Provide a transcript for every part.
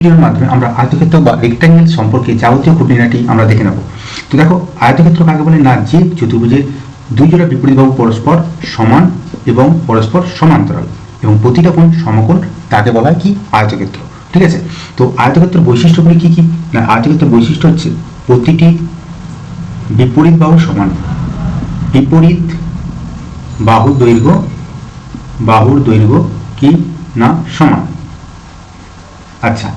ভিডিওর মাধ্যমে আমরা আয়তক্ষেত্র বা রেক্ট্যাঙ্গেল সম্পর্কে যাবতীয় খুঁটিনাটি আমরা দেখে নেব। তো দেখো, আয়তক্ষেত্র কাকে বলে না, যে চতুর্ভুজের দুই জোড়া বিপরীত বাহু পরস্পর সমান এবং পরস্পর সমান্তরাল এবং প্রতিটা কোণ সমকোণ, তাকে বলা হয় কি, আয়তক্ষেত্র। ঠিক আছে, তো আয়তক্ষেত্রের বৈশিষ্ট্যগুলি কি কি না, আয়তক্ষেত্রের বৈশিষ্ট্য হচ্ছে প্রতিটি বিপরীত বাহু সমান, বিপরীত বাহুর দৈর্ঘ্য কি না সমান। আচ্ছা,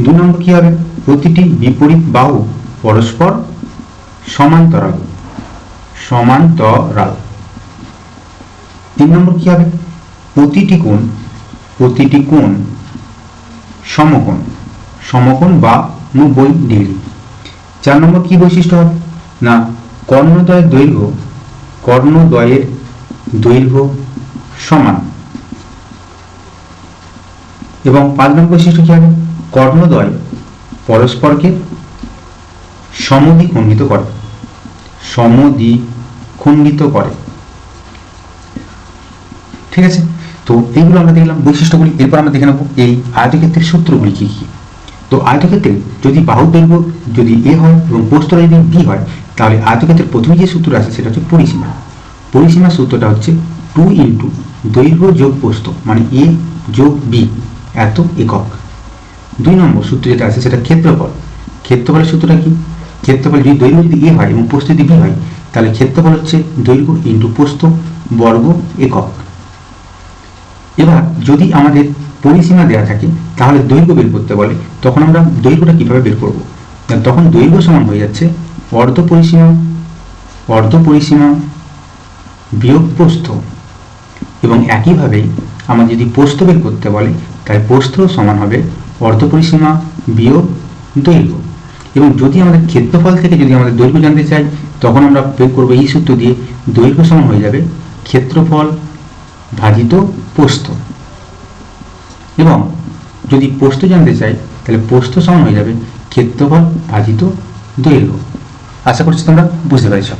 2 নম্বর কি হবে, প্রতিটি বিপরীত বাহু পরস্পর সমান্তরাল। 3 নম্বর কি হবে, প্রতিটি কোণ সমকোণ বা 90 ডিগ্রি। 4 নম্বর কি বৈশিষ্ট্য হবে না, কর্ণদ্বয়ের দৈর্ঘ্য সমান। এবং 5 নম্বর বৈশিষ্ট্য কি হবে, কর্ণদ্বয় পরস্পরকে সমদ্বিখণ্ডিত করে। ঠিক আছে, তো এইগুলো আমরা দেখলাম বৈশিষ্ট্যগুলি। এরপর আমরা দেখে নেব এই আয়তক্ষেত্রের সূত্রগুলি কি কি। তো আয়তক্ষেত্রে যদি বাহুর দৈর্ঘ্য যদি এ হয় এবং প্রস্থটা যদি বি হয়, তাহলে আয়তক্ষেত্রের প্রথমে যে সূত্র আছে সেটা হচ্ছে পরিসীমা। পরিসীমার সূত্রটা হচ্ছে 2 ইন্টু দৈর্ঘ্য যোগ প্রস্থ, মানে এ যোগ বি এত একক। 2 নম্বর সূত্র যেটা আছে সেটা ক্ষেত্রফল। ক্ষেত্রফলের সূত্রটা কি, ক্ষেত্রফল যদি দৈর্ঘ্য যদি এ হয় এবং প্রস্থ যদি বি হয়, তাহলে ক্ষেত্রফল হচ্ছে দৈর্ঘ্য ইন্টু প্রস্থ বর্গ একক। এবার যদি আমাদের পরিসীমা দেওয়া থাকে তাহলে দৈর্ঘ্য বের করতে বলে, তখন আমরা দৈর্ঘ্যটা কিভাবে বের করব, তখন দৈর্ঘ্য সমান হয়ে যাচ্ছে অর্ধ পরিসীমা বিয়োগ প্রস্থ। এবং একইভাবেই আমরা যদি প্রস্থ বের করতে বলে, তাই প্রস্থ সমান হবে অর্ধ পরিসীমা বিয়োগ দৈর্ঘ্য। এবং যদি আমাদের ক্ষেত্রফল থেকে যদি আমাদের দৈর্ঘ্য জানতে চাই, তখন আমরা বের করবো এই সূত্র দিয়ে, দৈর্ঘ্য সমান হয়ে যাবে ক্ষেত্রফল ভাজিত প্রস্থ। এবং যদি প্রস্থ জানতে চাই, তাহলে প্রস্থ সমান হয়ে যাবে ক্ষেত্রফল ভাজিত দৈর্ঘ্য। আশা করছি তোমরা বুঝতে পেরেছ।